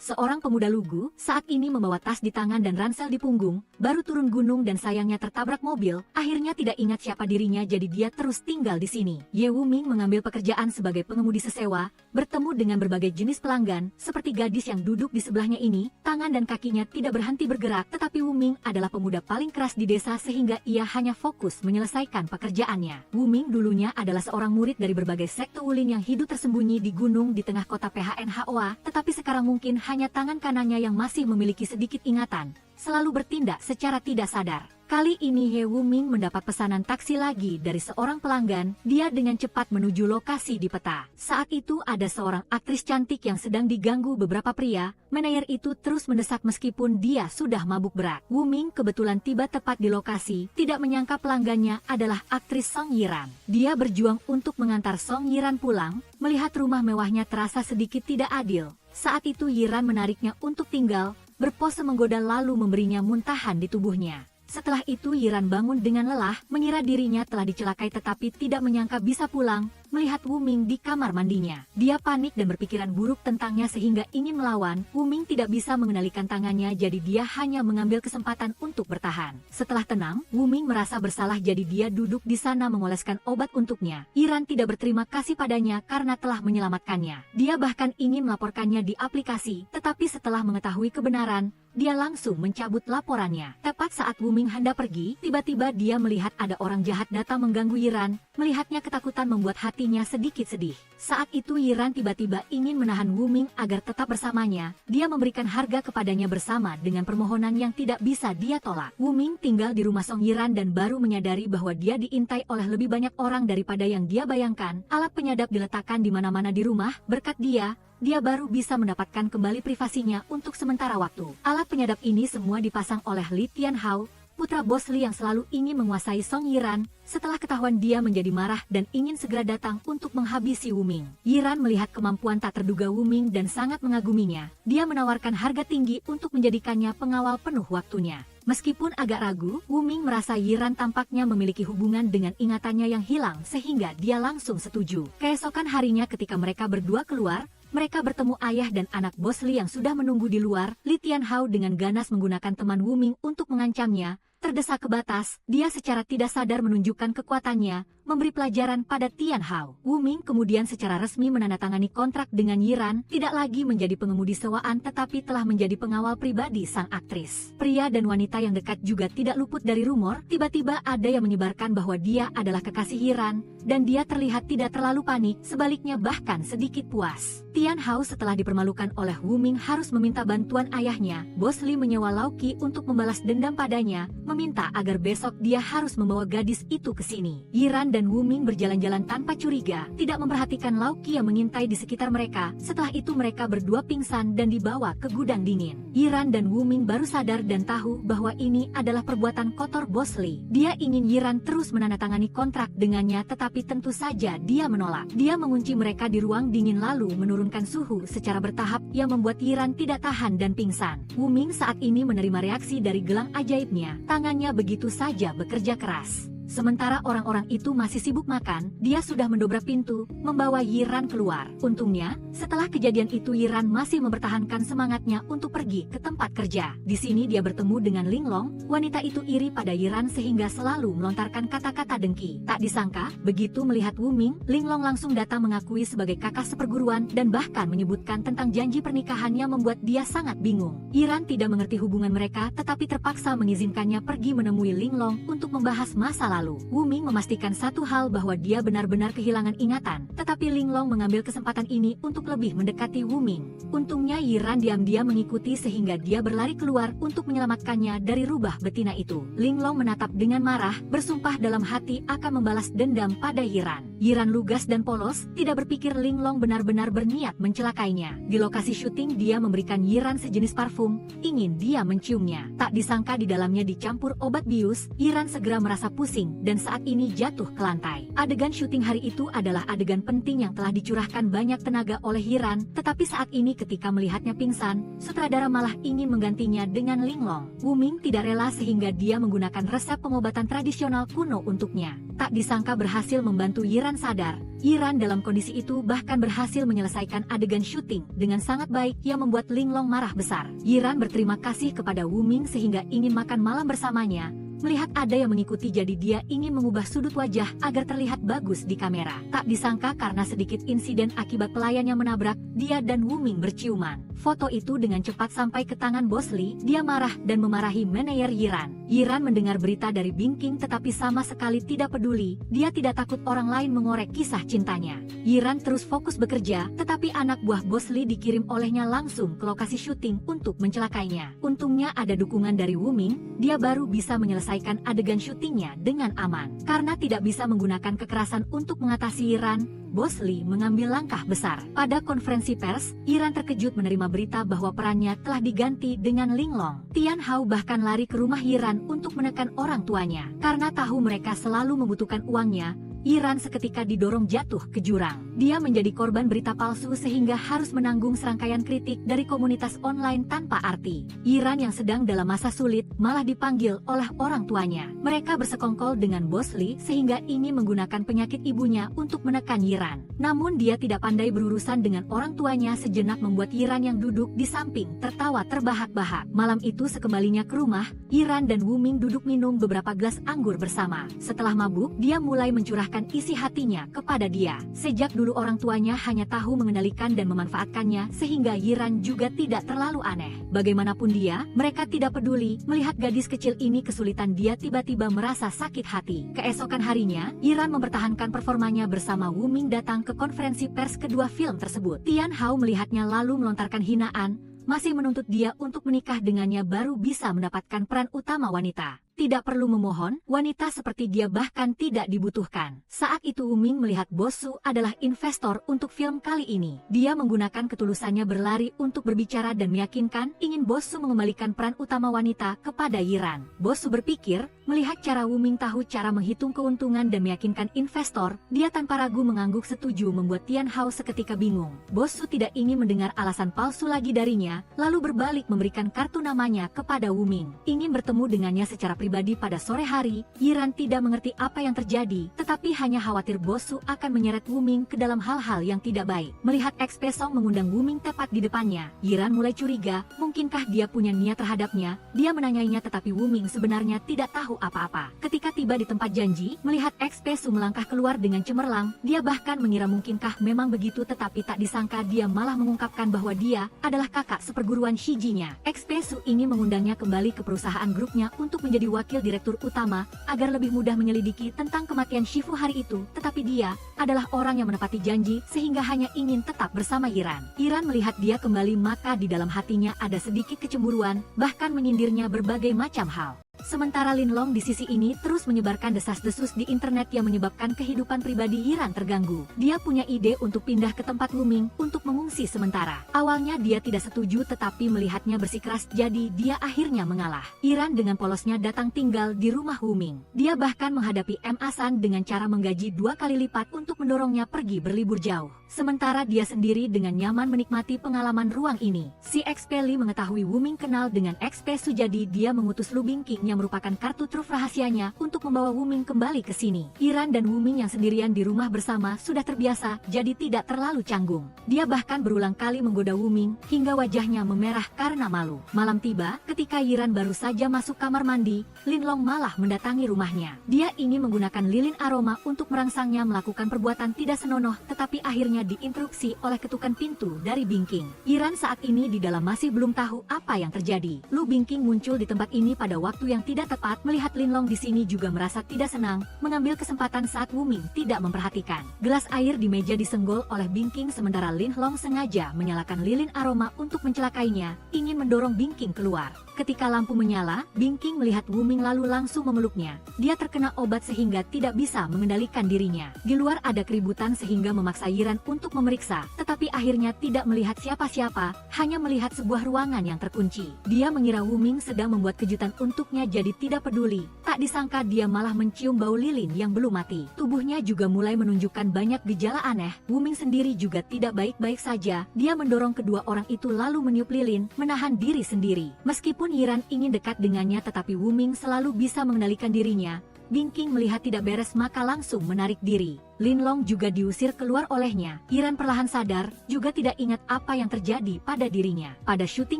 Seorang pemuda lugu, saat ini membawa tas di tangan dan ransel di punggung, baru turun gunung dan sayangnya tertabrak mobil, akhirnya tidak ingat siapa dirinya jadi dia terus tinggal di sini. Ye Wuming mengambil pekerjaan sebagai pengemudi sesewa, bertemu dengan berbagai jenis pelanggan, seperti gadis yang duduk di sebelahnya ini, tangan dan kakinya tidak berhenti bergerak, tetapi Wuming adalah pemuda paling keras di desa sehingga ia hanya fokus menyelesaikan pekerjaannya. Wuming dulunya adalah seorang murid dari berbagai sekte Wulin yang hidup tersembunyi di gunung di tengah kota PHNHOA, tetapi sekarang mungkin hanya tangan kanannya yang masih memiliki sedikit ingatan, selalu bertindak secara tidak sadar. Kali ini Ye Wuming mendapat pesanan taksi lagi dari seorang pelanggan, dia dengan cepat menuju lokasi di peta. Saat itu ada seorang aktris cantik yang sedang diganggu beberapa pria, manajer itu terus mendesak meskipun dia sudah mabuk berat. Wuming kebetulan tiba tepat di lokasi, tidak menyangka pelanggannya adalah aktris Song Yiran. Dia berjuang untuk mengantar Song Yiran pulang, melihat rumah mewahnya terasa sedikit tidak adil. Saat itu Yiran menariknya untuk tinggal, berpose menggoda lalu memberinya muntahan di tubuhnya. Setelah itu Yiran bangun dengan lelah, mengira dirinya telah dicelakai tetapi tidak menyangka bisa pulang, melihat Wuming di kamar mandinya. Dia panik dan berpikiran buruk tentangnya sehingga ingin melawan. Wuming tidak bisa mengendalikan tangannya jadi dia hanya mengambil kesempatan untuk bertahan. Setelah tenang, Wuming merasa bersalah jadi dia duduk di sana mengoleskan obat untuknya. Yiran tidak berterima kasih padanya karena telah menyelamatkannya. Dia bahkan ingin melaporkannya di aplikasi, tetapi setelah mengetahui kebenaran, dia langsung mencabut laporannya. Tepat saat Wuming hendak pergi, tiba-tiba dia melihat ada orang jahat datang mengganggu Yiran. Melihatnya ketakutan membuat hatinya sedikit sedih. Saat itu Yiran tiba-tiba ingin menahan Wuming agar tetap bersamanya. Dia memberikan harga kepadanya bersama dengan permohonan yang tidak bisa dia tolak. Wuming tinggal di rumah Song Yiran dan baru menyadari bahwa dia diintai oleh lebih banyak orang daripada yang dia bayangkan. Alat penyadap diletakkan di mana-mana di rumah. Berkat dia baru bisa mendapatkan kembali privasinya untuk sementara waktu. Alat penyadap ini semua dipasang oleh Li Tianhao, putra bos Li yang selalu ingin menguasai Song Yiran. Setelah ketahuan dia menjadi marah dan ingin segera datang untuk menghabisi Wuming. Yiran melihat kemampuan tak terduga Wuming dan sangat mengaguminya. Dia menawarkan harga tinggi untuk menjadikannya pengawal penuh waktunya. Meskipun agak ragu, Wuming merasa Yiran tampaknya memiliki hubungan dengan ingatannya yang hilang sehingga dia langsung setuju. Keesokan harinya ketika mereka berdua keluar, mereka bertemu ayah dan anak bos Li yang sudah menunggu di luar. Li Tianhao dengan ganas menggunakan teman Wuming untuk mengancamnya. Terdesak ke batas, dia secara tidak sadar menunjukkan kekuatannya, memberi pelajaran pada Tianhao. Wuming kemudian secara resmi menandatangani kontrak dengan Yiran, tidak lagi menjadi pengemudi sewaan tetapi telah menjadi pengawal pribadi sang aktris. Pria dan wanita yang dekat juga tidak luput dari rumor, tiba-tiba ada yang menyebarkan bahwa dia adalah kekasih Yiran, dan dia terlihat tidak terlalu panik, sebaliknya bahkan sedikit puas. Tianhao setelah dipermalukan oleh Wuming harus meminta bantuan ayahnya, bos Li menyewa Lauki untuk membalas dendam padanya, meminta agar besok dia harus membawa gadis itu ke sini. Yiran dan Wuming berjalan-jalan tanpa curiga, tidak memperhatikan Lauki yang mengintai di sekitar mereka. Setelah itu mereka berdua pingsan dan dibawa ke gudang dingin. Yiran dan Wuming baru sadar dan tahu bahwa ini adalah perbuatan kotor bos Li. Dia ingin Yiran terus menandatangani kontrak dengannya tetapi tentu saja dia menolak. Dia mengunci mereka di ruang dingin lalu menurunkan suhu secara bertahap yang membuat Yiran tidak tahan dan pingsan. Wuming saat ini menerima reaksi dari gelang ajaibnya. Tangannya begitu saja bekerja keras. Sementara orang-orang itu masih sibuk makan, dia sudah mendobrak pintu, membawa Yiran keluar. Untungnya, setelah kejadian itu Yiran masih mempertahankan semangatnya untuk pergi ke tempat kerja. Di sini dia bertemu dengan Linglong, wanita itu iri pada Yiran sehingga selalu melontarkan kata-kata dengki. Tak disangka, begitu melihat Wuming, Linglong langsung datang mengakui sebagai kakak seperguruan dan bahkan menyebutkan tentang janji pernikahannya membuat dia sangat bingung. Yiran tidak mengerti hubungan mereka tetapi terpaksa mengizinkannya pergi menemui Linglong untuk membahas masa lalu. Wuming memastikan satu hal bahwa dia benar-benar kehilangan ingatan, tetapi Linglong mengambil kesempatan ini untuk lebih mendekati Wuming. Untungnya Yiran diam-diam mengikuti sehingga dia berlari keluar untuk menyelamatkannya dari rubah betina itu. Linglong menatap dengan marah, bersumpah dalam hati akan membalas dendam pada Yiran. Yiran lugas dan polos, tidak berpikir Linglong benar-benar berniat mencelakainya. Di lokasi syuting dia memberikan Yiran sejenis parfum, ingin dia menciumnya. Tak disangka di dalamnya dicampur obat bius, Yiran segera merasa pusing Ming dan saat ini jatuh ke lantai. Adegan syuting hari itu adalah adegan penting yang telah dicurahkan banyak tenaga oleh Yiran, tetapi saat ini ketika melihatnya pingsan, sutradara malah ingin menggantinya dengan linglong. Wu Ming tidak rela sehingga dia menggunakan resep pengobatan tradisional kuno untuknya. Tak disangka berhasil membantu Yiran sadar. Yiran dalam kondisi itu bahkan berhasil menyelesaikan adegan syuting dengan sangat baik yang membuat Linglong marah besar. Yiran berterima kasih kepada Wu Ming sehingga ingin makan malam bersamanya. Melihat ada yang mengikuti jadi dia ingin mengubah sudut wajah agar terlihat bagus di kamera. Tak disangka karena sedikit insiden akibat pelayan yang menabrak, dia dan Wu Ming berciuman. Foto itu dengan cepat sampai ke tangan Bos Lee, dia marah dan memarahi manajer Yiran. Yiran mendengar berita dari Bingking tetapi sama sekali tidak peduli, dia tidak takut orang lain mengorek kisah cintanya. Yiran terus fokus bekerja, tetapi anak buah Bos Lee dikirim olehnya langsung ke lokasi syuting untuk mencelakainya. Untungnya ada dukungan dari Wu Ming, dia baru bisa menyelesaikan adegan syutingnya dengan aman. Karena tidak bisa menggunakan kekerasan untuk mengatasi Yiran, Bos Lee mengambil langkah besar. Pada konferensi pers, Yiran terkejut menerima berita bahwa perannya telah diganti dengan Linglong. Tian Hao bahkan lari ke rumah Yiran untuk menekan orang tuanya. Karena tahu mereka selalu membutuhkan uangnya, Yiran seketika didorong jatuh ke jurang. Dia menjadi korban berita palsu sehingga harus menanggung serangkaian kritik dari komunitas online tanpa arti. Yiran yang sedang dalam masa sulit malah dipanggil oleh orang tuanya. Mereka bersekongkol dengan Bos Lee sehingga ingin menggunakan penyakit ibunya untuk menekan Yiran. Namun dia tidak pandai berurusan dengan orang tuanya sejenak membuat Yiran yang duduk di samping tertawa terbahak-bahak. Malam itu sekembalinya ke rumah, Yiran dan Wu Ming duduk minum beberapa gelas anggur bersama. Setelah mabuk, dia mulai mencurahkan isi hatinya kepada dia. Sejak dulu orang tuanya hanya tahu mengendalikan dan memanfaatkannya sehingga Yiran juga tidak terlalu aneh. Bagaimanapun dia, mereka tidak peduli. Melihat gadis kecil ini kesulitan dia tiba-tiba merasa sakit hati. Keesokan harinya, Yiran mempertahankan performanya bersama Wu Ming datang ke konferensi pers kedua film tersebut. Tian Hao melihatnya lalu melontarkan hinaan, masih menuntut dia untuk menikah dengannya baru bisa mendapatkan peran utama wanita. Tidak perlu memohon, wanita seperti dia bahkan tidak dibutuhkan. Saat itu Wu Ming melihat Bos Su adalah investor untuk film kali ini. Dia menggunakan ketulusannya berlari untuk berbicara dan meyakinkan ingin Bos Su mengembalikan peran utama wanita kepada Yiran. Bos Su berpikir, melihat cara Wu Ming tahu cara menghitung keuntungan dan meyakinkan investor, dia tanpa ragu mengangguk setuju membuat Tian Hao seketika bingung. Bos Su tidak ingin mendengar alasan palsu lagi darinya, lalu berbalik memberikan kartu namanya kepada Wu Ming. Ingin bertemu dengannya secara pribadi pada sore hari, Yiran tidak mengerti apa yang terjadi, tetapi hanya khawatir Bos Su akan menyeret Wu Ming ke dalam hal-hal yang tidak baik. Melihat Xpe Song mengundang Wu Ming tepat di depannya, Yiran mulai curiga, mungkinkah dia punya niat terhadapnya. Dia menanyainya tetapi Wu Ming sebenarnya tidak tahu apa-apa. Ketika tiba di tempat janji, melihat Xpe Song melangkah keluar dengan cemerlang, dia bahkan mengira mungkinkah memang begitu tetapi tak disangka dia malah mengungkapkan bahwa dia adalah kakak seperguruan Shiji-nya. Xpe Song ingin mengundangnya kembali ke perusahaan grupnya untuk menjadi wakil direktur utama, agar lebih mudah menyelidiki tentang kematian Shifu hari itu, tetapi dia adalah orang yang menepati janji sehingga hanya ingin tetap bersama Yiran. Yiran melihat dia kembali maka di dalam hatinya ada sedikit kecemburuan, bahkan menyindirnya berbagai macam hal. Sementara Linglong di sisi ini terus menyebarkan desas-desus di internet yang menyebabkan kehidupan pribadi Yiran terganggu. Dia punya ide untuk pindah ke tempat Wu Ming untuk mengungsi sementara. Awalnya dia tidak setuju tetapi melihatnya bersikeras jadi dia akhirnya mengalah. Yiran dengan polosnya datang tinggal di rumah Wu Ming. Dia bahkan menghadapi Ma San dengan cara menggaji 2 kali lipat untuk mendorongnya pergi berlibur jauh. Sementara dia sendiri dengan nyaman menikmati pengalaman ruang ini. Si Xpe Li mengetahui Wu Ming kenal dengan Xpe Su jadi dia mengutus Lu Bingking yang merupakan kartu truf rahasianya untuk membawa Wu Ming kembali ke sini. Yiran dan Wu Ming yang sendirian di rumah bersama sudah terbiasa jadi tidak terlalu canggung. Dia bahkan berulang kali menggoda Wu Ming hingga wajahnya memerah karena malu. Malam tiba ketika Yiran baru saja masuk kamar mandi, Linglong malah mendatangi rumahnya. Dia ingin menggunakan lilin aroma untuk merangsangnya melakukan perbuatan tidak senonoh tetapi akhirnya diinterupsi oleh ketukan pintu dari Bingking. Yiran saat ini di dalam masih belum tahu apa yang terjadi. Lu Bingking muncul di tempat ini pada waktu yang tidak tepat. Melihat Linglong di sini juga merasa tidak senang, mengambil kesempatan saat Wu Ming tidak memperhatikan. Gelas air di meja disenggol oleh Bingking sementara Linglong sengaja menyalakan lilin aroma untuk mencelakainya, ingin mendorong Bingking keluar. Ketika lampu menyala, Bingking melihat Wu Ming lalu langsung memeluknya. Dia terkena obat sehingga tidak bisa mengendalikan dirinya. Di luar ada keributan sehingga memaksa Yiran untuk memeriksa, tetapi akhirnya tidak melihat siapa-siapa, hanya melihat sebuah ruangan yang terkunci. Dia mengira Wu Ming sedang membuat kejutan untuknya jadi tidak peduli. Tak disangka dia malah mencium bau lilin yang belum mati. Tubuhnya juga mulai menunjukkan banyak gejala aneh. Wuming sendiri juga tidak baik-baik saja. Dia mendorong kedua orang itu lalu meniup lilin, menahan diri sendiri. Meskipun Yiran ingin dekat dengannya tetapi Wuming selalu bisa mengendalikan dirinya. Bingking melihat tidak beres maka langsung menarik diri. Linlong juga diusir keluar olehnya. Yiran perlahan sadar, juga tidak ingat apa yang terjadi pada dirinya. Pada syuting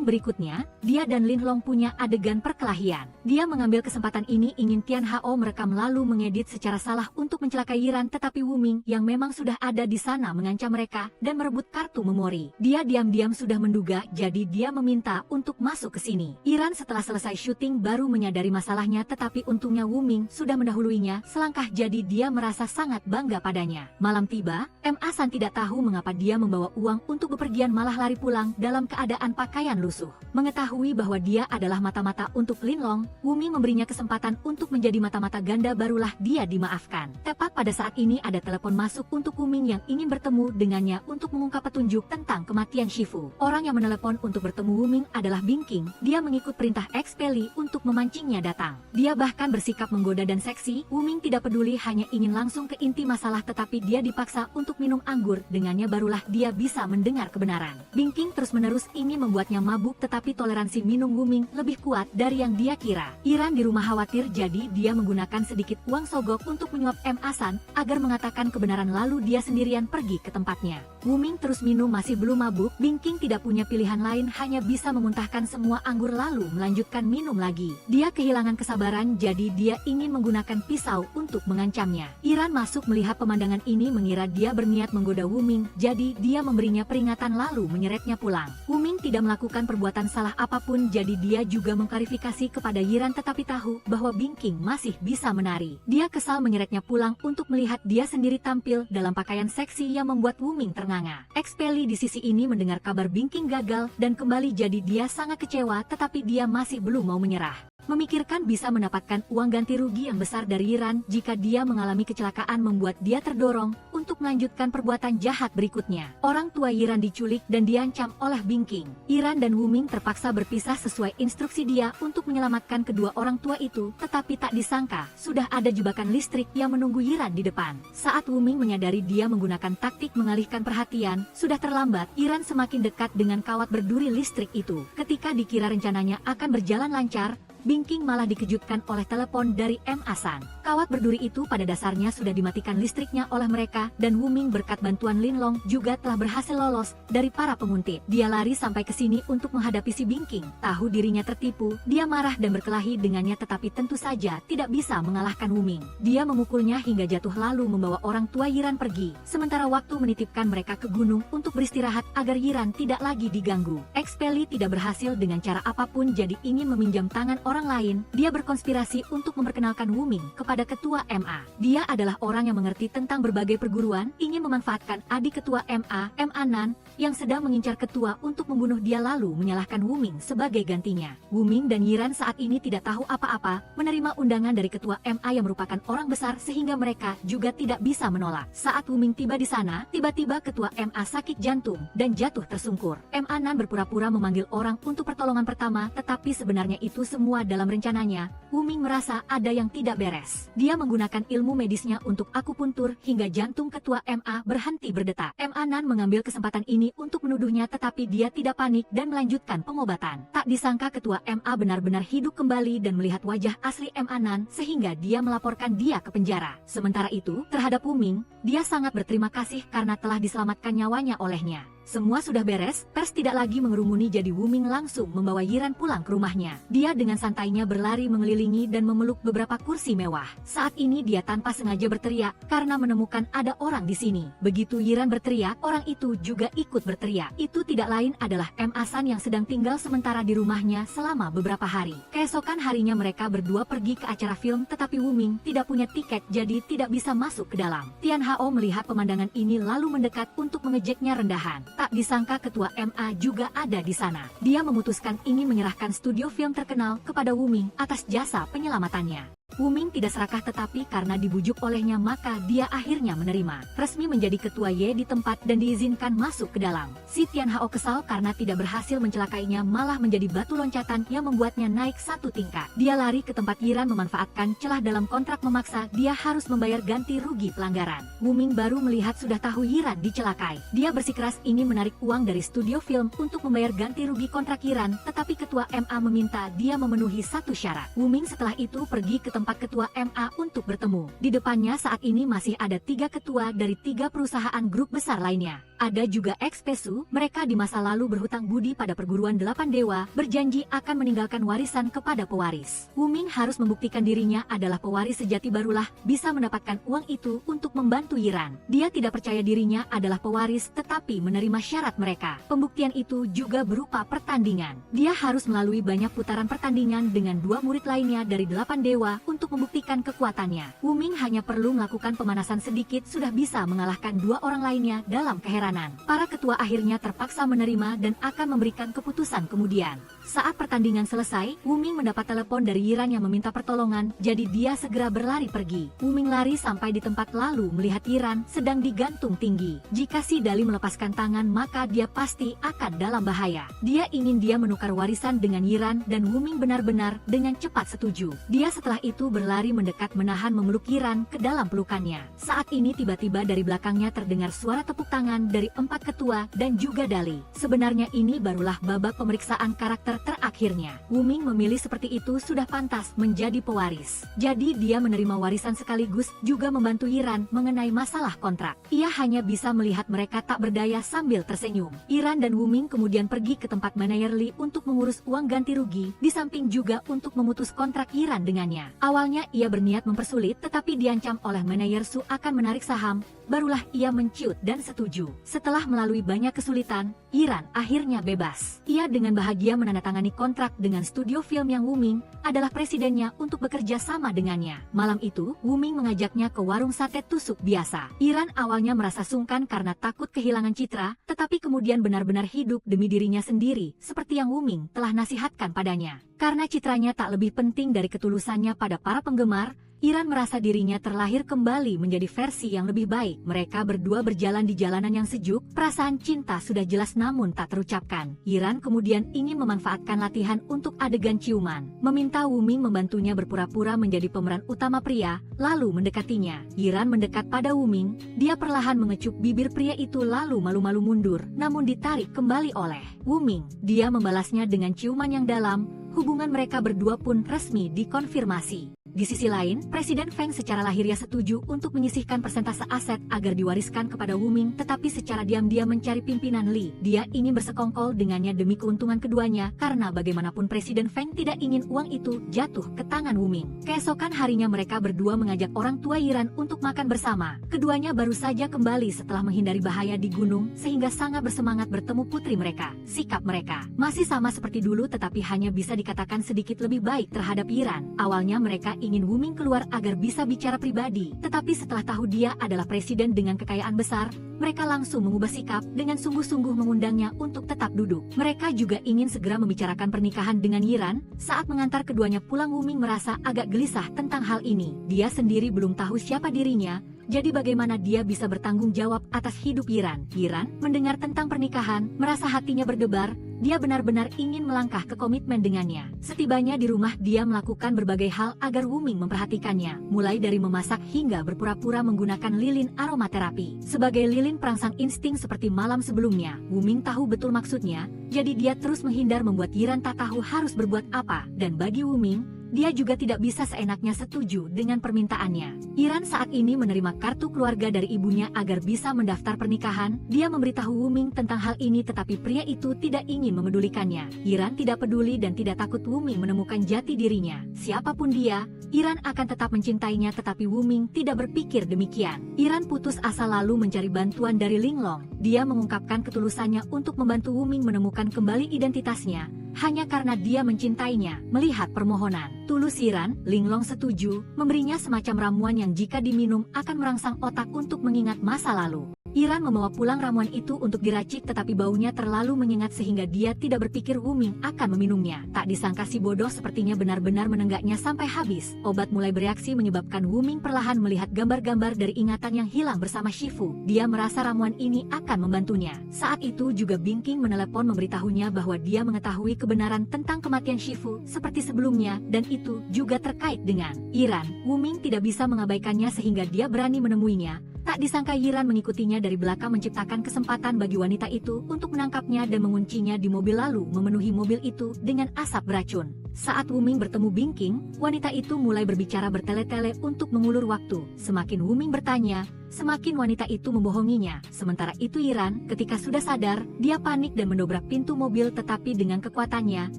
berikutnya, dia dan Linlong punya adegan perkelahian. Dia mengambil kesempatan ini ingin Tian Hao merekam lalu mengedit secara salah untuk mencelakai Yiran, tetapi Wuming yang memang sudah ada di sana mengancam mereka dan merebut kartu memori. Dia diam-diam sudah menduga, jadi dia meminta untuk masuk ke sini. Yiran setelah selesai syuting baru menyadari masalahnya, tetapi untungnya Wuming sudah mendahuluinya selangkah, jadi dia merasa sangat bangga padanya. Malam tiba, Ma San tidak tahu mengapa dia membawa uang untuk bepergian malah lari pulang dalam keadaan pakaian lusuh. Mengetahui bahwa dia adalah mata-mata untuk Linlong, Wuming memberinya kesempatan untuk menjadi mata-mata ganda, barulah dia dimaafkan. Tepat pada saat ini ada telepon masuk untuk Wuming yang ingin bertemu dengannya untuk mengungkap petunjuk tentang kematian Shifu. Orang yang menelepon untuk bertemu Wuming adalah Bingking. Dia mengikut perintah Expelli untuk memancingnya datang. Dia bahkan bersikap menggoda dan seksi. Wuming tidak peduli, hanya ingin langsung ke inti masalah, tetapi dia dipaksa untuk minum anggur, dengannya barulah dia bisa mendengar kebenaran. Bingking terus-menerus ingin membuatnya mabuk, tetapi toleransi minum Wuming lebih kuat dari yang dia kira. Yiran di rumah khawatir, jadi dia menggunakan sedikit uang sogok untuk menyuap Ma San agar mengatakan kebenaran, lalu dia sendirian pergi ke tempatnya. Wuming terus minum, masih belum mabuk. Bingking tidak punya pilihan lain, hanya bisa memuntahkan semua anggur lalu melanjutkan minum lagi. Dia kehilangan kesabaran, jadi dia ingin menggunakan pisau untuk mengancamnya. Yiran masuk melihat pemandangan ini, mengira dia berniat menggoda Wuming, jadi dia memberinya peringatan lalu menyeretnya pulang. Wuming tidak melakukan perbuatan salah apapun, jadi dia juga mengklarifikasi kepada Yiran, tetapi tahu bahwa Bingking masih bisa menari. Dia kesal menyeretnya pulang untuk melihat dia sendiri tampil dalam pakaian seksi yang membuat Wuming ternganga. Expelli di sisi ini mendengar kabar Bingking gagal dan kembali, jadi dia sangat kecewa, tetapi dia masih belum mau menyerah. Memikirkan bisa mendapatkan uang ganti rugi yang besar dari Yiran jika dia mengalami kecelakaan, membuat dia terdorong untuk melanjutkan perbuatan jahat berikutnya. Orang tua Yiran diculik dan diancam oleh Bingking. Yiran dan Wuming terpaksa berpisah sesuai instruksi dia untuk menyelamatkan kedua orang tua itu, tetapi tak disangka sudah ada jebakan listrik yang menunggu Yiran di depan. Saat Wuming menyadari dia menggunakan taktik mengalihkan perhatian, sudah terlambat. Yiran semakin dekat dengan kawat berduri listrik itu. Ketika dikira rencananya akan berjalan lancar, Bingking malah dikejutkan oleh telepon dari Ma San. Kawat berduri itu pada dasarnya sudah dimatikan listriknya oleh mereka, dan Wuming berkat bantuan Linlong juga telah berhasil lolos dari para penguntit. Dia lari sampai ke sini untuk menghadapi si Bingking. Tahu dirinya tertipu, dia marah dan berkelahi dengannya, tetapi tentu saja tidak bisa mengalahkan Wuming. Dia memukulnya hingga jatuh lalu membawa orang tua Yiran pergi. Sementara waktu menitipkan mereka ke gunung untuk beristirahat agar Yiran tidak lagi diganggu. Expelli tidak berhasil dengan cara apapun, jadi ingin meminjam tangan orang lain. Dia berkonspirasi untuk memperkenalkan Wuming kepada ketua MA. Dia adalah orang yang mengerti tentang berbagai perguruan, ingin memanfaatkan adik ketua MA, Ma Nan, yang sedang mengincar ketua untuk membunuh dia lalu menyalahkan Wuming sebagai gantinya. Wuming dan Yiran saat ini tidak tahu apa-apa, menerima undangan dari ketua MA yang merupakan orang besar sehingga mereka juga tidak bisa menolak. Saat Wuming tiba di sana, tiba-tiba ketua MA sakit jantung dan jatuh tersungkur. Ma Nan berpura-pura memanggil orang untuk pertolongan pertama, tetapi sebenarnya itu semua dalam rencananya. Wuming merasa ada yang tidak beres. Dia menggunakan ilmu medisnya untuk akupuntur hingga jantung ketua MA berhenti berdetak. Ma Nan mengambil kesempatan ini untuk menuduhnya, tetapi dia tidak panik dan melanjutkan pengobatan. Tak disangka ketua MA benar-benar hidup kembali dan melihat wajah asli Ma Nan sehingga dia melaporkan dia ke penjara. Sementara itu, terhadap Wuming, dia sangat berterima kasih karena telah diselamatkan nyawanya olehnya. Semua sudah beres, pers tidak lagi mengerumuni, jadi Wuming langsung membawa Yiran pulang ke rumahnya. Dia dengan santainya berlari mengelilingi dan memeluk beberapa kursi mewah. Saat ini dia tanpa sengaja berteriak karena menemukan ada orang di sini. Begitu Yiran berteriak, orang itu juga ikut berteriak. Itu tidak lain adalah Ma San yang sedang tinggal sementara di rumahnya selama beberapa hari. Keesokan harinya mereka berdua pergi ke acara film, tetapi Wuming tidak punya tiket jadi tidak bisa masuk ke dalam. Tian Hao melihat pemandangan ini lalu mendekat untuk mengejeknya rendahan. Tak disangka ketua MA juga ada di sana. Dia memutuskan ingin menyerahkan studio film terkenal kepada Wuming atas jasa penyelamatannya. Wuming tidak serakah tetapi karena dibujuk olehnya maka dia akhirnya menerima. Resmi menjadi ketua Ye di tempat dan diizinkan masuk ke dalam. Si Tianhao kesal karena tidak berhasil mencelakainya malah menjadi batu loncatan yang membuatnya naik satu tingkat. Dia lari ke tempat Yiran memanfaatkan celah dalam kontrak memaksa dia harus membayar ganti rugi pelanggaran. Wuming baru melihat sudah tahu Yiran dicelakai. Dia bersikeras ingin menarik uang dari studio film untuk membayar ganti rugi kontrak Yiran, tetapi ketua MA meminta dia memenuhi satu syarat. Wuming setelah itu pergi ke tempat ketua MA untuk bertemu. Di depannya saat ini masih ada 3 ketua dari 3 perusahaan grup besar lainnya. Ada juga ex-Pesu, mereka di masa lalu berhutang budi pada perguruan 8 dewa, berjanji akan meninggalkan warisan kepada pewaris. Wuming harus membuktikan dirinya adalah pewaris sejati barulah bisa mendapatkan uang itu untuk membantu Yiran. Dia tidak percaya dirinya adalah pewaris tetapi menerima syarat mereka. Pembuktian itu juga berupa pertandingan. Dia harus melalui banyak putaran pertandingan dengan 2 murid lainnya dari 8 dewa untuk membuktikan kekuatannya. Wuming hanya perlu melakukan pemanasan sedikit sudah bisa mengalahkan 2 orang lainnya dalam keheranan. Para ketua akhirnya terpaksa menerima dan akan memberikan keputusan kemudian. Saat pertandingan selesai, Wuming mendapat telepon dari Yiran yang meminta pertolongan, jadi dia segera berlari pergi. Wuming lari sampai di tempat lalu melihat Yiran sedang digantung tinggi. Jika si Dali melepaskan tangan maka dia pasti akan dalam bahaya. Dia ingin dia menukar warisan dengan Yiran dan Wuming benar-benar dengan cepat setuju. Dia setelah itu berlari mendekat menahan memeluk Yiran ke dalam pelukannya. Saat ini tiba-tiba dari belakangnya terdengar suara tepuk tangan dari 4 ketua dan juga Dali. Sebenarnya ini barulah babak pemeriksaan karakter terakhirnya. Wuming memilih seperti itu sudah pantas menjadi pewaris. Jadi dia menerima warisan sekaligus juga membantu Yiran mengenai masalah kontrak. Ia hanya bisa melihat mereka tak berdaya sambil tersenyum. Yiran dan Wuming kemudian pergi ke tempat manajer Li untuk mengurus uang ganti rugi, di samping juga untuk memutus kontrak Yiran dengannya. Awalnya ia berniat mempersulit tetapi diancam oleh manajer Su akan menarik saham, barulah ia menciut dan setuju. Setelah melalui banyak kesulitan, Yiran akhirnya bebas. Ia dengan bahagia menandatangani kontrak dengan studio film yang Wuming adalah presidennya untuk bekerja sama dengannya. Malam itu, Wuming mengajaknya ke warung sate tusuk biasa. Yiran awalnya merasa sungkan karena takut kehilangan citra, tetapi kemudian benar-benar hidup demi dirinya sendiri, seperti yang Wuming telah nasihatkan padanya. Karena citranya tak lebih penting dari ketulusannya pada para penggemar, Yiran merasa dirinya terlahir kembali menjadi versi yang lebih baik. Mereka berdua berjalan di jalanan yang sejuk, perasaan cinta sudah jelas namun tak terucapkan. Yiran kemudian ingin memanfaatkan latihan untuk adegan ciuman. Meminta Wuming membantunya berpura-pura menjadi pemeran utama pria, lalu mendekatinya. Yiran mendekat pada Wuming, dia perlahan mengecup bibir pria itu lalu malu-malu mundur, namun ditarik kembali oleh Wuming. Dia membalasnya dengan ciuman yang dalam, hubungan mereka berdua pun resmi dikonfirmasi. Di sisi lain, Presiden Feng secara lahiriah setuju untuk menyisihkan persentase aset agar diwariskan kepada Wuming, tetapi secara diam-diam mencari pimpinan Li. Dia ingin bersekongkol dengannya demi keuntungan keduanya, karena bagaimanapun Presiden Feng tidak ingin uang itu jatuh ke tangan Wuming. Keesokan harinya mereka berdua mengajak orang tua Yiran untuk makan bersama. Keduanya baru saja kembali setelah menghindari bahaya di gunung, sehingga sangat bersemangat bertemu putri mereka. Sikap mereka masih sama seperti dulu tetapi hanya bisa dikatakan sedikit lebih baik terhadap Yiran. Awalnya mereka ingin Wuming keluar agar bisa bicara pribadi, tetapi setelah tahu dia adalah presiden dengan kekayaan besar, mereka langsung mengubah sikap dengan sungguh-sungguh mengundangnya untuk tetap duduk. Mereka juga ingin segera membicarakan pernikahan dengan Yiran. Saat mengantar keduanya pulang, Wuming merasa agak gelisah tentang hal ini. Dia sendiri belum tahu siapa dirinya, jadi bagaimana dia bisa bertanggung jawab atas hidup Yiran. Yiran mendengar tentang pernikahan, merasa hatinya berdebar. Dia benar-benar ingin melangkah ke komitmen dengannya. Setibanya di rumah, dia melakukan berbagai hal agar Wuming memperhatikannya, mulai dari memasak hingga berpura-pura menggunakan lilin aromaterapi. Sebagai lilin perangsang insting seperti malam sebelumnya, Wuming tahu betul maksudnya, jadi dia terus menghindar membuat Yiran tak tahu harus berbuat apa. Dan bagi Wuming, dia juga tidak bisa seenaknya setuju dengan permintaannya. Yiran saat ini menerima kartu keluarga dari ibunya agar bisa mendaftar pernikahan. Dia memberitahu Wuming tentang hal ini tetapi pria itu tidak ingin memedulikannya. Yiran tidak peduli dan tidak takut Wuming menemukan jati dirinya. Siapapun dia, Yiran akan tetap mencintainya tetapi Wuming tidak berpikir demikian. Yiran putus asa lalu mencari bantuan dari Linglong. Dia mengungkapkan ketulusannya untuk membantu Wuming menemukan kembali identitasnya. Hanya karena dia mencintainya. Melihat permohonan tulus Yiran, Linglong setuju memberinya semacam ramuan yang jika diminum akan merangsang otak untuk mengingat masa lalu. Iran membawa pulang ramuan itu untuk diracik tetapi baunya terlalu menyengat sehingga dia tidak berpikir Wu Ming akan meminumnya. Tak disangka si bodoh sepertinya benar-benar menenggaknya sampai habis. Obat mulai bereaksi menyebabkan Wu Ming perlahan melihat gambar-gambar dari ingatan yang hilang bersama Shifu. Dia merasa ramuan ini akan membantunya. Saat itu juga Bingking menelepon memberitahunya bahwa dia mengetahui kebenaran tentang kematian Shifu seperti sebelumnya dan itu juga terkait dengan Iran. Wu Ming tidak bisa mengabaikannya sehingga dia berani menemuinya. Tak disangka Yiran mengikutinya dari belakang menciptakan kesempatan bagi wanita itu untuk menangkapnya dan menguncinya di mobil lalu memenuhi mobil itu dengan asap beracun. Saat Wu Ming bertemu Bingking, wanita itu mulai berbicara bertele-tele untuk mengulur waktu. Semakin Wu Ming bertanya, semakin wanita itu membohonginya. Sementara itu Yiran, ketika sudah sadar, dia panik dan mendobrak pintu mobil tetapi dengan kekuatannya,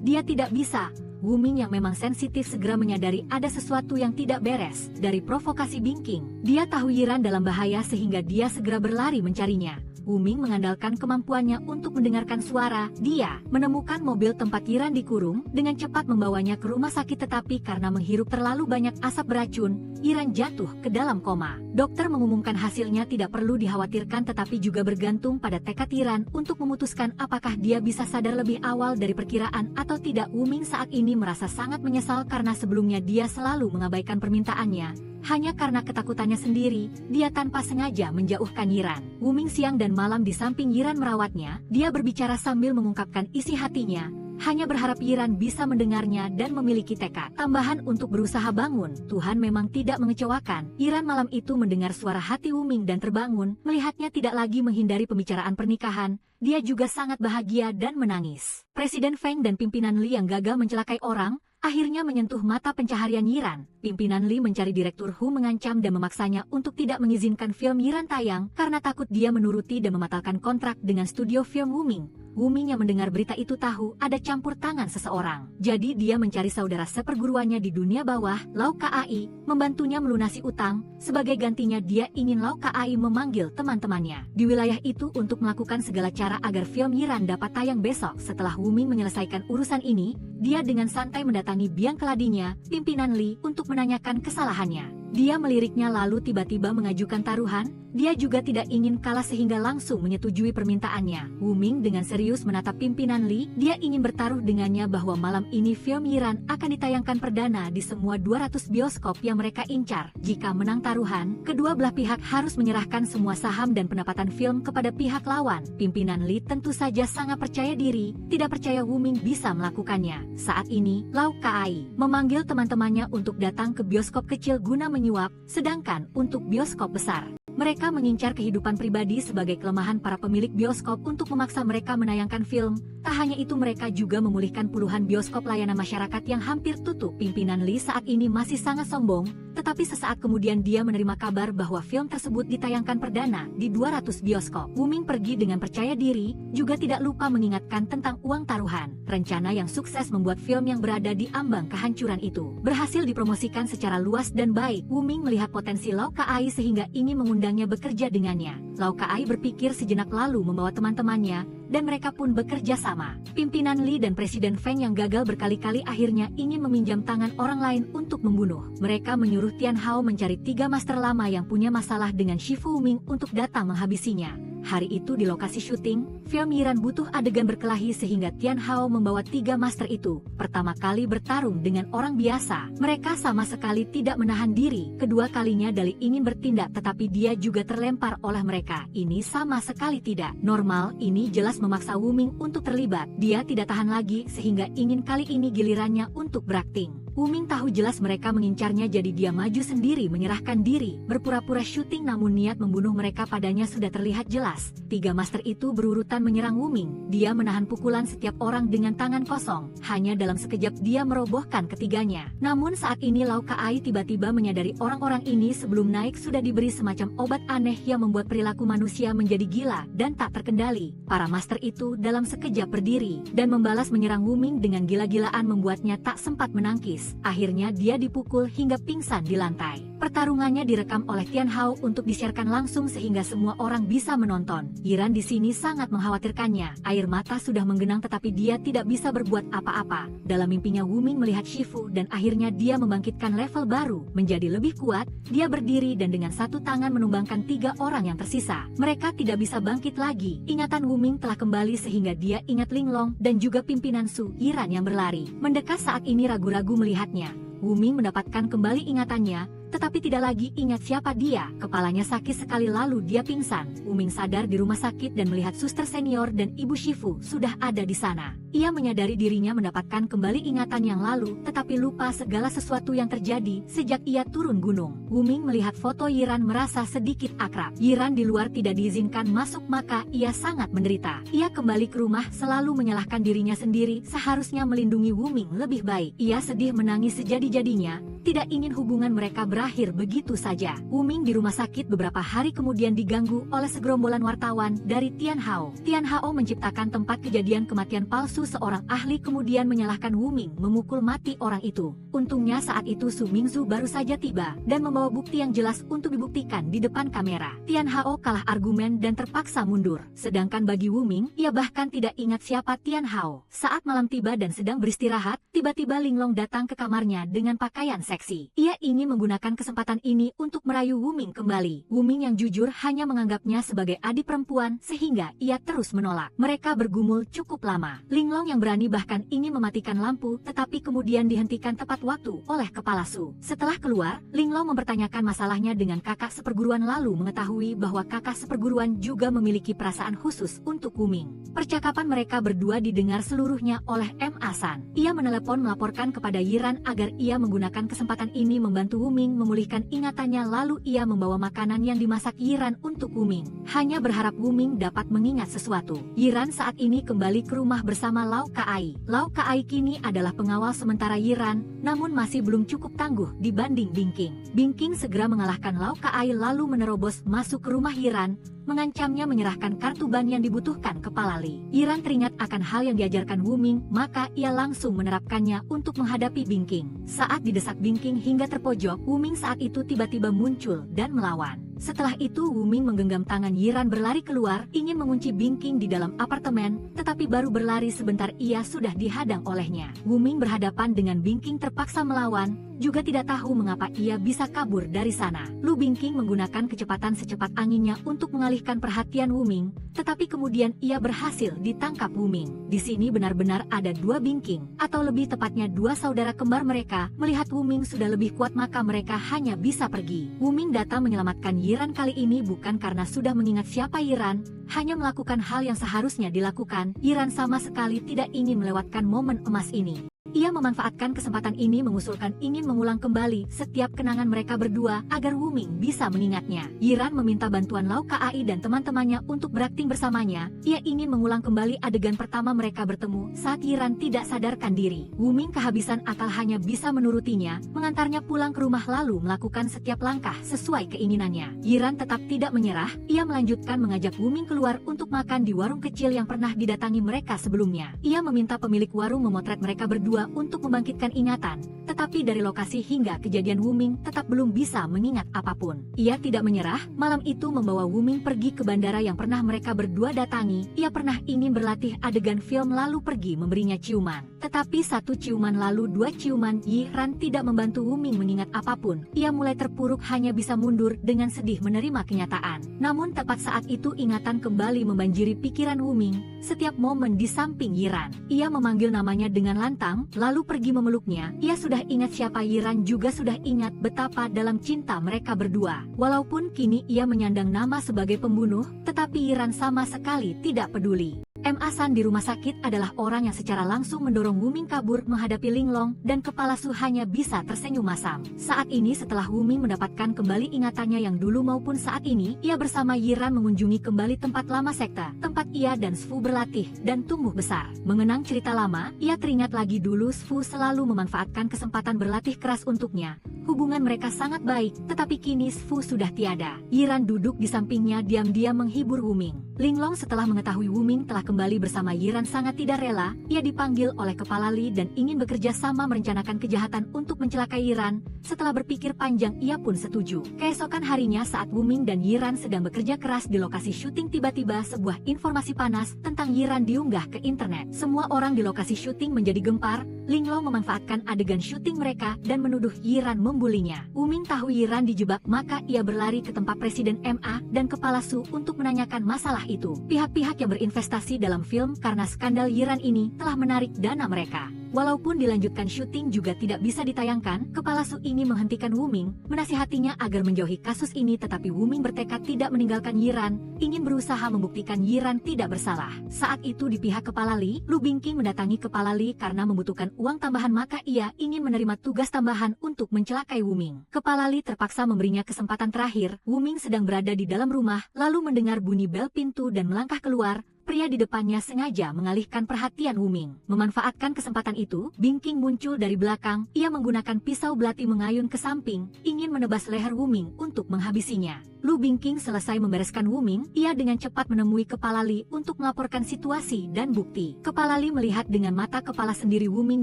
dia tidak bisa. Wu Ming yang memang sensitif segera menyadari ada sesuatu yang tidak beres. Dari provokasi Bingking, dia tahu Yiran dalam bahaya sehingga dia segera berlari mencarinya. Wu Ming mengandalkan kemampuannya untuk mendengarkan suara. Dia menemukan mobil tempat Yiran dikurung, dengan cepat membawanya ke rumah sakit tetapi karena menghirup terlalu banyak asap beracun, Yiran jatuh ke dalam koma. Dokter mengumumkan hasilnya tidak perlu dikhawatirkan tetapi juga bergantung pada tekad Yiran untuk memutuskan apakah dia bisa sadar lebih awal dari perkiraan atau tidak. Wu Ming saat ini merasa sangat menyesal karena sebelumnya dia selalu mengabaikan permintaannya. Hanya karena ketakutannya sendiri, dia tanpa sengaja menjauhkan Yiran. Wu Ming siang dan malam di samping Yiran merawatnya, dia berbicara sambil mengungkapkan isi hatinya, hanya berharap Yiran bisa mendengarnya dan memiliki tekad tambahan untuk berusaha bangun. Tuhan memang tidak mengecewakan. Yiran malam itu mendengar suara hati Wu Ming dan terbangun, melihatnya tidak lagi menghindari pembicaraan pernikahan. Dia juga sangat bahagia dan menangis. Presiden Feng dan pimpinan Li yang gagal mencelakai orang, akhirnya menyentuh mata pencaharian Yiran. Pimpinan Li mencari Direktur Hu mengancam dan memaksanya untuk tidak mengizinkan film Yiran tayang karena takut dia menuruti dan membatalkan kontrak dengan studio film Wu Ming. Wu Ming yang mendengar berita itu tahu ada campur tangan seseorang. Jadi dia mencari saudara seperguruannya di dunia bawah, Lau Kai, membantunya melunasi utang. Sebagai gantinya dia ingin Lau Kai memanggil teman-temannya di wilayah itu untuk melakukan segala cara agar film Yiran dapat tayang besok. Setelah Wu Ming menyelesaikan urusan ini, dia dengan santai mendatangi biang keladinya, pimpinan Li, untuk menanyakan kesalahannya. Dia meliriknya lalu tiba-tiba mengajukan taruhan. Dia juga tidak ingin kalah sehingga langsung menyetujui permintaannya. Wu Ming dengan serius menatap pimpinan Li. Dia ingin bertaruh dengannya bahwa malam ini film Yiran akan ditayangkan perdana di semua 200 bioskop yang mereka incar. Jika menang taruhan, kedua belah pihak harus menyerahkan semua saham dan pendapatan film kepada pihak lawan. Pimpinan Li tentu saja sangat percaya diri, tidak percaya Wu Ming bisa melakukannya. Saat ini, Lau Kai memanggil teman-temannya untuk datang ke bioskop kecil guna menyuap, sedangkan untuk bioskop besar, mereka mengincar kehidupan pribadi sebagai kelemahan para pemilik bioskop untuk memaksa mereka menayangkan film. Tak hanya itu, mereka juga memulihkan puluhan bioskop layanan masyarakat yang hampir tutup. Pimpinan Li saat ini masih sangat sombong, tetapi sesaat kemudian dia menerima kabar bahwa film tersebut ditayangkan perdana di 200 bioskop. Wu Ming pergi dengan percaya diri, juga tidak lupa mengingatkan tentang uang taruhan. Rencana yang sukses membuat film yang berada di ambang kehancuran itu berhasil dipromosikan secara luas dan baik. Wu Ming melihat potensi Lau Kai sehingga ingin mengundangnya bekerja dengannya. Lau Kai berpikir sejenak lalu membawa teman-temannya, dan mereka pun bekerja sama. Pimpinan Li dan Presiden Feng yang gagal berkali-kali akhirnya ingin meminjam tangan orang lain untuk membunuh. Mereka menyuruh Tian Hao mencari 3 master lama yang punya masalah dengan Shifu Ming untuk datang menghabisinya. Hari itu di lokasi syuting, film Yiran butuh adegan berkelahi sehingga Tian Hao membawa 3 master itu. Pertama kali bertarung dengan orang biasa, mereka sama sekali tidak menahan diri. Kedua kalinya Dali ingin bertindak tetapi dia juga terlempar oleh mereka. Ini sama sekali tidak normal, ini jelas memaksa Wu Ming untuk terlibat. Dia tidak tahan lagi sehingga ingin kali ini gilirannya untuk berakting. Wu Ming tahu jelas mereka mengincarnya jadi dia maju sendiri menyerahkan diri. Berpura-pura syuting namun niat membunuh mereka padanya sudah terlihat jelas. 3 master itu berurutan menyerang Wu Ming. Dia menahan pukulan setiap orang dengan tangan kosong. Hanya dalam sekejap dia merobohkan ketiganya. Namun saat ini Lau Kai tiba-tiba menyadari orang-orang ini sebelum naik sudah diberi semacam obat aneh yang membuat perilaku manusia menjadi gila dan tak terkendali. Para master itu dalam sekejap berdiri dan membalas menyerang Wu Ming dengan gila-gilaan membuatnya tak sempat menangkis. habis. Akhirnya dia dipukul hingga pingsan di lantai. Pertarungannya direkam oleh Tian Hao untuk disiarkan langsung sehingga semua orang bisa menonton. Yiran di sini sangat mengkhawatirkannya. Air mata sudah menggenang tetapi dia tidak bisa berbuat apa-apa. Dalam mimpinya Wu Ming melihat Shifu dan akhirnya dia membangkitkan level baru. Menjadi lebih kuat, dia berdiri dan dengan satu tangan menumbangkan 3 orang yang tersisa. Mereka tidak bisa bangkit lagi. Ingatan Wu Ming telah kembali sehingga dia ingat Linglong dan juga pimpinan Su Yiran yang berlari. Mendekat saat ini ragu-ragu melihatnya. Wu Ming mendapatkan kembali ingatannya, tetapi tidak lagi ingat siapa dia. Kepalanya sakit sekali lalu dia pingsan. Wu Ming sadar di rumah sakit dan melihat suster senior dan ibu Shifu sudah ada di sana. Ia menyadari dirinya mendapatkan kembali ingatan yang lalu, tetapi lupa segala sesuatu yang terjadi sejak ia turun gunung. Wu Ming melihat foto Yiran merasa sedikit akrab. Yiran di luar tidak diizinkan masuk maka ia sangat menderita. Ia kembali ke rumah selalu menyalahkan dirinya sendiri, seharusnya melindungi Wu Ming lebih baik. Ia sedih menangis sejadi-jadinya, tidak ingin hubungan mereka berakhir begitu saja. Wu Ming di rumah sakit beberapa hari kemudian diganggu oleh segerombolan wartawan dari Tian Hao. Tian Hao menciptakan tempat kejadian kematian palsu seorang ahli kemudian menyalahkan Wu Ming memukul mati orang itu. Untungnya saat itu Su Mingzu baru saja tiba dan membawa bukti yang jelas untuk dibuktikan di depan kamera. Tian Hao kalah argumen dan terpaksa mundur. Sedangkan bagi Wu Ming, ia bahkan tidak ingat siapa Tian Hao. Saat malam tiba dan sedang beristirahat, tiba-tiba Linglong datang ke kamarnya dengan pakaian seksi. Ia ingin menggunakan kesempatan ini untuk merayu Wu Ming kembali. Wu Ming yang jujur hanya menganggapnya sebagai adik perempuan sehingga ia terus menolak. Mereka bergumul cukup lama. Linglong yang berani bahkan ingin mematikan lampu tetapi kemudian dihentikan tepat waktu oleh kepala Su. Setelah keluar, Linglong mempertanyakan masalahnya dengan kakak seperguruan lalu mengetahui bahwa kakak seperguruan juga memiliki perasaan khusus untuk Wu Ming. Percakapan mereka berdua didengar seluruhnya oleh M. Asan. Ia menelepon melaporkan kepada Yiran agar ia menggunakan kesempatan ini membantu Wu Ming memulihkan ingatannya lalu ia membawa makanan yang dimasak Yiran untuk Wu Ming. Hanya berharap Wu Ming dapat mengingat sesuatu. Yiran saat ini kembali ke rumah bersama Lau Kaai. Lau Kaai kini adalah pengawal sementara Yiran, namun masih belum cukup tangguh dibanding Bingking. Bingking segera mengalahkan Lau Kaai lalu menerobos masuk ke rumah Yiran, mengancamnya menyerahkan kartu ban yang dibutuhkan kepala Li. Yiran teringat akan hal yang diajarkan Wu Ming, maka ia langsung menerapkannya untuk menghadapi Bingking. Saat didesak Bingking hingga terpojok, Wu Ming saat itu tiba-tiba muncul dan melawan. Setelah itu Wu Ming menggenggam tangan Yiran berlari keluar, ingin mengunci Bingking di dalam apartemen, tetapi baru berlari sebentar ia sudah dihadang olehnya. Wu Ming berhadapan dengan Bingking terpaksa melawan, juga tidak tahu mengapa ia bisa kabur dari sana. Lu Bingking menggunakan kecepatan secepat anginnya untuk mengalihkan perhatian Wu Ming, tetapi kemudian ia berhasil ditangkap Wu Ming. Di sini benar-benar ada 2 Bingking, atau lebih tepatnya 2 saudara kembar mereka. Melihat Wu Ming sudah lebih kuat maka mereka hanya bisa pergi. Wu Ming datang menyelamatkan Yiran kali ini bukan karena sudah mengingat siapa Yiran, hanya melakukan hal yang seharusnya dilakukan. Yiran sama sekali tidak ingin melewatkan momen emas ini. Ia memanfaatkan kesempatan ini mengusulkan ingin mengulang kembali setiap kenangan mereka berdua agar Wu Ming bisa mengingatnya. Yiran meminta bantuan Lau Kaai dan teman-temannya untuk berakting bersamanya. Ia ingin mengulang kembali adegan pertama mereka bertemu saat Yiran tidak sadarkan diri. Wu Ming kehabisan akal hanya bisa menurutinya, mengantarnya pulang ke rumah lalu melakukan setiap langkah sesuai keinginannya. Yiran tetap tidak menyerah, ia melanjutkan mengajak Wu Ming keluar untuk makan di warung kecil yang pernah didatangi mereka sebelumnya. Ia meminta pemilik warung memotret mereka berdua untuk membangkitkan ingatan, tetapi dari lokasi hingga kejadian Wu Ming tetap belum bisa mengingat apapun. Ia tidak menyerah, malam itu membawa Wu Ming pergi ke bandara yang pernah mereka berdua datangi. Ia pernah ingin berlatih adegan film lalu pergi memberinya ciuman. Tetapi 1 ciuman lalu 2 ciuman, Yiran tidak membantu Wu Ming mengingat apapun. Ia mulai terpuruk hanya bisa mundur dengan sedih menerima kenyataan. Namun tepat saat itu ingatan kembali membanjiri pikiran Wu Ming. Setiap momen di samping Yiran, ia memanggil namanya dengan lantang, lalu pergi memeluknya. Ia sudah ingat siapa Yiran juga sudah ingat betapa dalam cinta mereka berdua. Walaupun kini ia menyandang nama sebagai pembunuh, tetapi Yiran sama sekali tidak peduli. M. Asan di rumah sakit adalah orang yang secara langsung mendorong Wu Ming kabur menghadapi Linglong dan kepala Su hanya bisa tersenyum masam. Saat ini setelah Wu Ming mendapatkan kembali ingatannya yang dulu maupun saat ini, ia bersama Yiran mengunjungi kembali tempat lama sekte, tempat ia dan Sfu berlatih dan tumbuh besar. Mengenang cerita lama, ia teringat lagi dulu Sfu selalu memanfaatkan kesempatan berlatih keras untuknya, hubungan mereka sangat baik, tetapi kini Fu sudah tiada. Yiran duduk di sampingnya diam-diam menghibur Wuming. Linglong setelah mengetahui Wuming telah kembali bersama Yiran sangat tidak rela. Ia dipanggil oleh Kepala Li dan ingin bekerja sama merencanakan kejahatan untuk mencelakai Yiran. Setelah berpikir panjang, ia pun setuju. Keesokan harinya saat Wuming dan Yiran sedang bekerja keras di lokasi syuting, tiba-tiba sebuah informasi panas tentang Yiran diunggah ke internet. Semua orang di lokasi syuting menjadi gempar. Linglong memanfaatkan adegan syuting mereka dan menuduh Yiran membulinya. Wuming tahu Yiran dijebak, maka ia berlari ke tempat Presiden MA dan Kepala Su untuk menanyakan masalah itu. Pihak-pihak yang berinvestasi dalam film karena skandal Yiran ini telah menarik dana mereka. Walaupun dilanjutkan syuting juga tidak bisa ditayangkan, Kepala Su ingin menghentikan Wuming, menasihatinya agar menjauhi kasus ini, tetapi Wuming bertekad tidak meninggalkan Yiran, ingin berusaha membuktikan Yiran tidak bersalah. Saat itu di pihak Kepala Li, Lu Bingqing mendatangi Kepala Li karena membutuhkan uang tambahan, maka ia ingin menerima tugas tambahan untuk mencelakai Wuming. Kepala Li terpaksa memberinya kesempatan terakhir. Wuming sedang berada di dalam rumah, lalu mendengar bunyi bel pintu dan melangkah keluar. Pria di depannya sengaja mengalihkan perhatian Wuming. Memanfaatkan kesempatan itu, Bingqing muncul dari belakang. Ia menggunakan pisau belati mengayun ke samping, ingin menebas leher Wuming untuk menghabisinya. Lu Bingqing selesai membereskan Wuming, ia dengan cepat menemui Kepala Li untuk melaporkan situasi dan bukti. Kepala Li melihat dengan mata kepala sendiri Wuming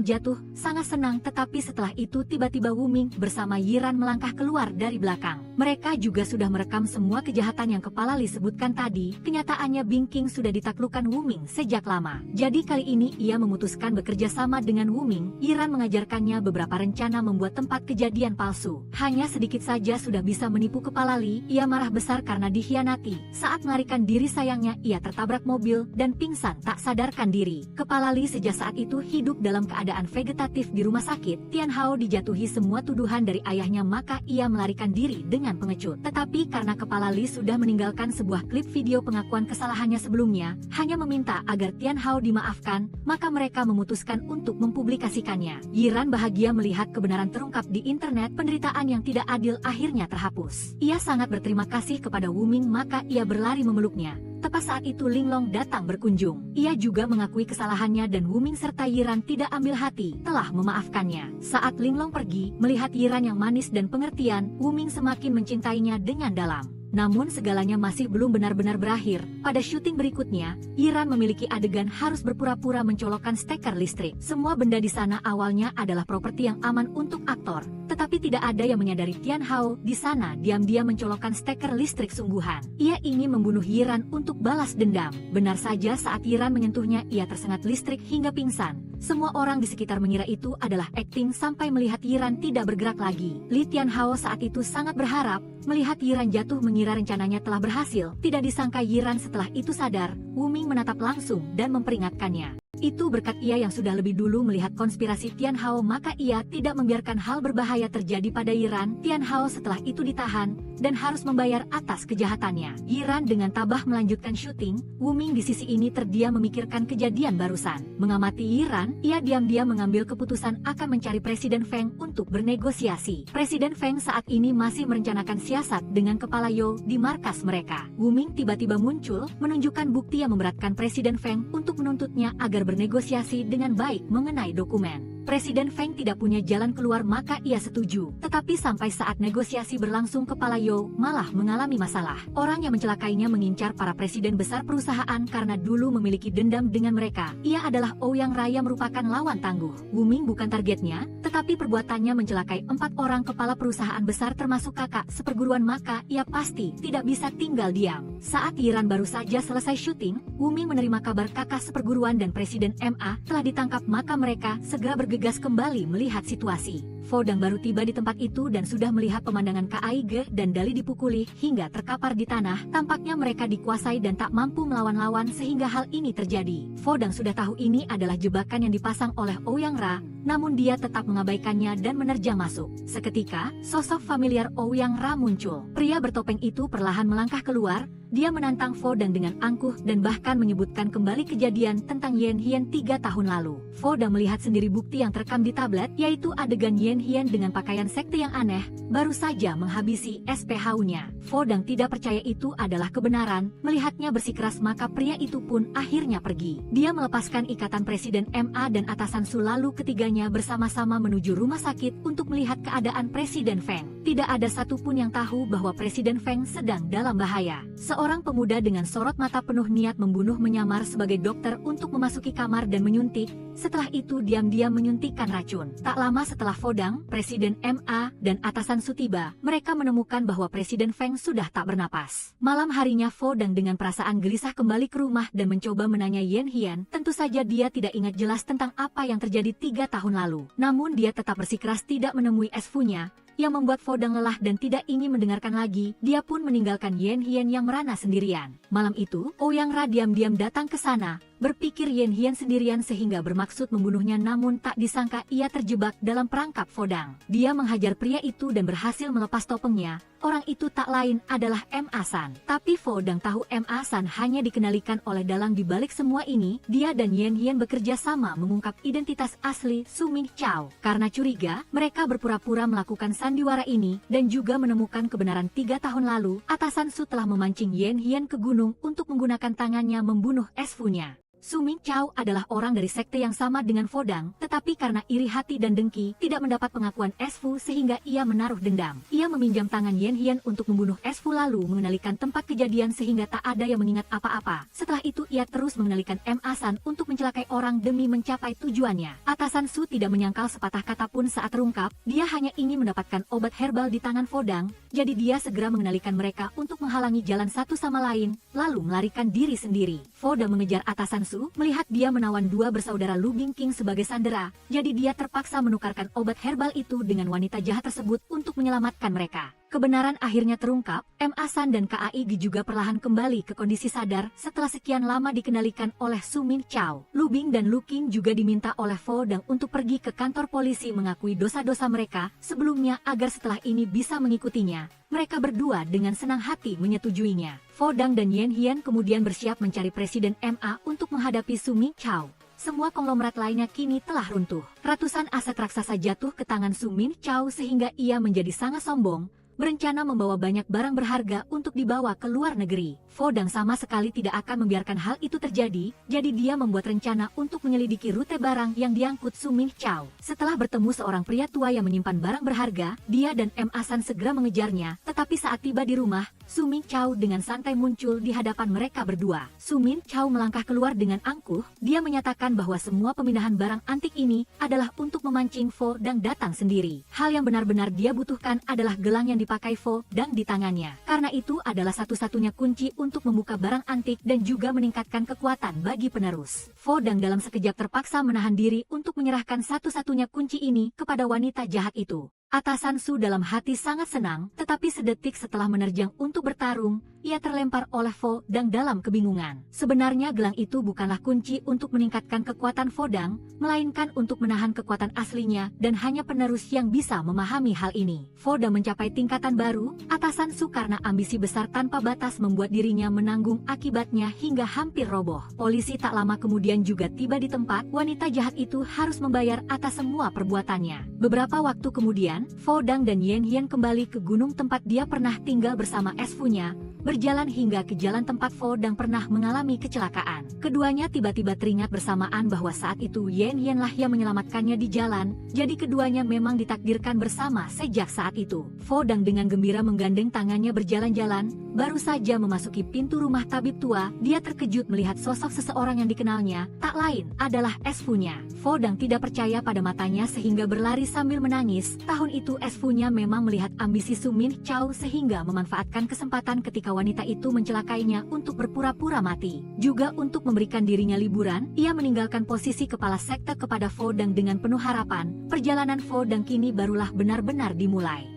jatuh, sangat senang, tetapi setelah itu tiba-tiba Wuming bersama Yiran melangkah keluar dari belakang. Mereka juga sudah merekam semua kejahatan yang Kepala Li sebutkan tadi. Kenyataannya Bingqing sudah ditaklukkan Wuming sejak lama. Jadi kali ini ia memutuskan bekerja sama dengan Wuming. Yiran mengajarkannya beberapa rencana membuat tempat kejadian palsu. Hanya sedikit saja sudah bisa menipu Kepala Li. Ia marah besar karena dikhianati. Saat melarikan diri sayangnya ia tertabrak mobil dan pingsan tak sadarkan diri. Kepala Li sejak saat itu hidup dalam keadaan vegetatif di rumah sakit. Tian Hao dijatuhi semua tuduhan dari ayahnya, maka ia melarikan diri dengan pengecut. Tetapi karena Kepala Li sudah meninggalkan sebuah klip video pengakuan kesalahannya sebelumnya, hanya meminta agar Tian Hao dimaafkan, maka mereka memutuskan untuk mempublikasikannya. Yiran bahagia melihat kebenaran terungkap di internet. Penderitaan yang tidak adil akhirnya terhapus. Ia sangat berterima kasih kepada Wuming, maka ia berlari memeluknya. Tepat saat itu Linglong datang berkunjung. Ia juga mengakui kesalahannya dan Wuming serta Yiran tidak ambil hati, telah memaafkannya. Saat Linglong pergi, melihat Yiran yang manis dan pengertian, Wuming semakin mencintainya dengan dalam. Namun segalanya masih belum benar-benar berakhir. Pada syuting berikutnya, Yiran memiliki adegan harus berpura-pura mencolokkan steker listrik. Semua benda di sana awalnya adalah properti yang aman untuk aktor. Tetapi tidak ada yang menyadari Tian Hao di sana diam-diam mencolokkan steker listrik sungguhan. Ia ingin membunuh Yiran untuk balas dendam. Benar saja saat Yiran menyentuhnya, ia tersengat listrik hingga pingsan. Semua orang di sekitar mengira itu adalah akting sampai melihat Yiran tidak bergerak lagi. Li Tian Hao saat itu sangat berharap melihat Yiran jatuh, mengira rencananya telah berhasil. Tidak disangka Yiran setelah itu sadar. Wuming menatap langsung dan memperingatkannya. Itu berkat ia yang sudah lebih dulu melihat konspirasi Tian Hao, maka ia tidak membiarkan hal berbahaya terjadi pada Yiran. Tian Hao setelah itu ditahan dan harus membayar atas kejahatannya. Yiran dengan tabah melanjutkan syuting. Wuming di sisi ini terdiam memikirkan kejadian barusan. Mengamati Yiran, ia diam-diam mengambil keputusan akan mencari Presiden Feng untuk bernegosiasi. Presiden Feng saat ini masih merencanakan siasat dengan Kepala Yo di markas mereka. Wuming tiba-tiba muncul, menunjukkan bukti yang memberatkan Presiden Feng untuk menuntutnya agar bernegosiasi dengan baik mengenai dokumen. Presiden Feng tidak punya jalan keluar, maka ia setuju. Tetapi sampai saat negosiasi berlangsung, Kepala Yo malah mengalami masalah. Orang yang mencelakainya mengincar para presiden besar perusahaan karena dulu memiliki dendam dengan mereka. Ia adalah Ouyang Ra yang merupakan lawan tangguh. Wuming bukan targetnya, tetapi perbuatannya mencelakai 4 orang kepala perusahaan besar termasuk kakak seperguruan, maka ia pasti tidak bisa tinggal diam. Saat Yiran baru saja selesai syuting, Wuming menerima kabar kakak seperguruan dan Presiden MA telah ditangkap, maka mereka segera bergegas kembali melihat situasi. Fodang baru tiba di tempat itu dan sudah melihat pemandangan Kaige dan Dali dipukuli hingga terkapar di tanah. Tampaknya mereka dikuasai dan tak mampu melawan-lawan sehingga hal ini terjadi. Fodang sudah tahu ini adalah jebakan yang dipasang oleh Ouyang Ra, namun dia tetap mengabaikannya dan menerjang masuk. Seketika, sosok familiar Ouyang Ra muncul. Pria bertopeng itu perlahan melangkah keluar. Dia menantang Fodang dengan angkuh dan bahkan menyebutkan kembali kejadian tentang Yen Hien 3 tahun lalu. Fodang melihat sendiri bukti yang terekam di tablet, yaitu adegan Yen Yen Hian dengan pakaian sekte yang aneh, baru saja menghabisi SPHU-nya. Fodang tidak percaya itu adalah kebenaran, melihatnya bersikeras maka pria itu pun akhirnya pergi. Dia melepaskan ikatan Presiden MA dan atasan Su lalu ketiganya bersama-sama menuju rumah sakit untuk melihat keadaan Presiden Feng. Tidak ada satupun yang tahu bahwa Presiden Feng sedang dalam bahaya. Seorang pemuda dengan sorot mata penuh niat membunuh menyamar sebagai dokter untuk memasuki kamar dan menyuntik. Setelah itu diam-diam menyuntikkan racun. Tak lama setelah Fodang, Presiden MA, dan atasan Su tiba, mereka menemukan bahwa Presiden Feng sudah tak bernapas. Malam harinya Fodang dengan perasaan gelisah kembali ke rumah dan mencoba menanya Yen Hian. Tentu saja dia tidak ingat jelas tentang apa yang terjadi 3 tahun lalu. Namun dia tetap bersikeras tidak menemui esfunya, yang membuat Fodang lelah dan tidak ingin mendengarkan lagi. Dia pun meninggalkan Yen Hian yang merana sendirian. Malam itu, Ouyang Ra diam-diam datang ke sana, berpikir Yen Hian sendirian sehingga bermaksud membunuhnya, namun tak disangka ia terjebak dalam perangkap Fodang. Dia menghajar pria itu dan berhasil melepas topengnya. Orang itu tak lain adalah M.A. San. Tapi Fodang tahu M.A. San hanya dikenalikan oleh dalang di balik semua ini. Dia dan Yen Hian bekerja sama mengungkap identitas asli Su Ming Chao. Karena curiga, mereka berpura-pura melakukan sandiwara ini dan juga menemukan kebenaran 3 tahun lalu, atasan Su telah memancing Yen Hian ke gunung untuk menggunakan tangannya membunuh esfunya. Su Ming Chao adalah orang dari sekte yang sama dengan Fodang, tetapi karena iri hati dan dengki, tidak mendapat pengakuan esfu sehingga ia menaruh dendam. Ia meminjam tangan Yen Hian untuk membunuh esfu lalu mengenalikan tempat kejadian sehingga tak ada yang mengingat apa-apa. Setelah itu ia terus mengenalikan M.A. San untuk mencelakai orang demi mencapai tujuannya. Atasan Su tidak menyangkal sepatah kata pun saat terungkap, dia hanya ingin mendapatkan obat herbal di tangan Fodang, jadi dia segera mengenalikan mereka untuk menghalangi jalan satu sama lain, lalu melarikan diri sendiri. Fodang mengejar atasan Su, melihat dia menawan 2 bersaudara Lu Bingqing sebagai sandera, jadi dia terpaksa menukarkan obat herbal itu dengan wanita jahat tersebut untuk menyelamatkan mereka. Kebenaran akhirnya terungkap, M.A. San dan KAI juga perlahan kembali ke kondisi sadar setelah sekian lama dikendalikan oleh Su Ming Chao. Lu Bing dan Lu Qing juga diminta oleh Fodang untuk pergi ke kantor polisi mengakui dosa-dosa mereka sebelumnya agar setelah ini bisa mengikutinya. Mereka berdua dengan senang hati menyetujuinya. Fodang dan Yen Hian kemudian bersiap mencari Presiden MA untuk menghadapi Su Ming Chao. Semua konglomerat lainnya kini telah runtuh. Ratusan aset raksasa jatuh ke tangan Su Ming Chao sehingga ia menjadi sangat sombong, berencana membawa banyak barang berharga untuk dibawa ke luar negeri. Fodang sama sekali tidak akan membiarkan hal itu terjadi, jadi dia membuat rencana untuk menyelidiki rute barang yang diangkut Su Ming Chao. Setelah bertemu seorang pria tua yang menyimpan barang berharga, dia dan M.A. San segera mengejarnya, tetapi saat tiba di rumah, Su Ming Chao dengan santai muncul di hadapan mereka berdua. Su Ming Chao melangkah keluar dengan angkuh, dia menyatakan bahwa semua pemindahan barang antik ini adalah untuk memancing Fodang datang sendiri. Hal yang benar-benar dia butuhkan adalah gelang yang dipakai Fodang di tangannya. Karena itu adalah satu-satunya kunci untuk membuka barang antik dan juga meningkatkan kekuatan bagi penerus. Fodang dalam sekejap terpaksa menahan diri untuk menyerahkan satu-satunya kunci ini kepada wanita jahat itu. Atasan Su dalam hati sangat senang, tetapi sedetik setelah menerjang untuk bertarung, ia terlempar oleh Fodang dalam kebingungan. Sebenarnya gelang itu bukanlah kunci untuk meningkatkan kekuatan Fodang, melainkan untuk menahan kekuatan aslinya dan hanya penerus yang bisa memahami hal ini. Fodang mencapai tingkatan baru, atasan Su karena ambisi besar tanpa batas membuat dirinya menanggung akibatnya hingga hampir roboh. Polisi tak lama kemudian juga tiba di tempat, wanita jahat itu harus membayar atas semua perbuatannya. Beberapa waktu kemudian, Fodang dan Yen Hian kembali ke gunung tempat dia pernah tinggal bersama esfunya, berjalan hingga ke jalan tempat Fodang pernah mengalami kecelakaan. Keduanya tiba-tiba teringat bersamaan bahwa saat itu Yen Hian-lah yang menyelamatkannya di jalan, jadi keduanya memang ditakdirkan bersama sejak saat itu. Fodang dengan gembira menggandeng tangannya berjalan-jalan, baru saja memasuki pintu rumah tabib tua, dia terkejut melihat sosok seseorang yang dikenalnya, tak lain adalah esfunya. Fodang tidak percaya pada matanya sehingga berlari sambil menangis. Tahun itu esfunya memang melihat ambisi Su Ming Chao sehingga memanfaatkan kesempatan ketika wanita itu mencelakainya untuk berpura-pura mati. Juga untuk memberikan dirinya liburan, ia meninggalkan posisi kepala sekte kepada Fodang dengan penuh harapan. Perjalanan Fodang kini barulah benar-benar dimulai.